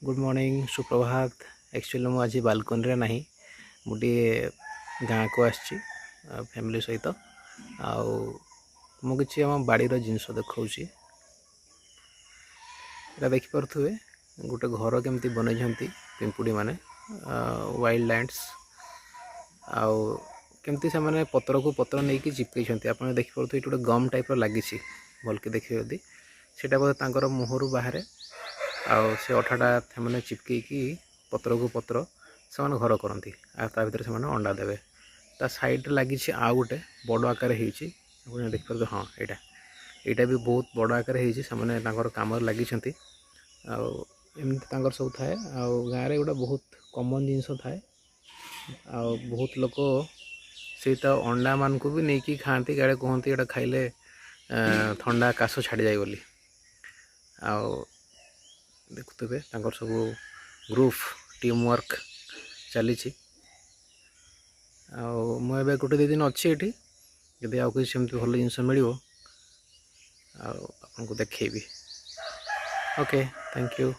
Good morning सुप्रभात। Actually मुझे आज बालकनी रे नहीं गोटे गाँ को आसी फैमिली सहित मुझे आम बाड़ी जिनस देखा देखिपे गोटे घर केमती बनई पिंपुड़ी माने वाइल्ड लैंड्स आउ केमती से मैंने पतर को पतर नहीं कि चिपकई आप देखिपे गोटे गम टाइप लगी भल के देखिए यदि सीटा बोधे मुहर बाहर आउ से अठाटा से चिपकईकी पतर को पतर से घर करती भर से अंडा देवे ता साइड लगी आउ गोटे बड़ आकार देखिए हाँ यहाँ भी बहुत बड़ आकार से कम लगी एमती सब थाए गाँव में गोटे बहुत कॉमन जिनस थाए बहुत लोक से अंडा मान को भी नहीं कि खाती गाड़े कहते यहाँ खाइले ठंडा काश छाड़ जाए बोली देखुवे सब ग्रुप टीम वर्क चली मुझे गोटे दो दिन अच्छी ये जदि आउ किसी सेमती भल जिनस मिल आपको देखी। Okay, thank you.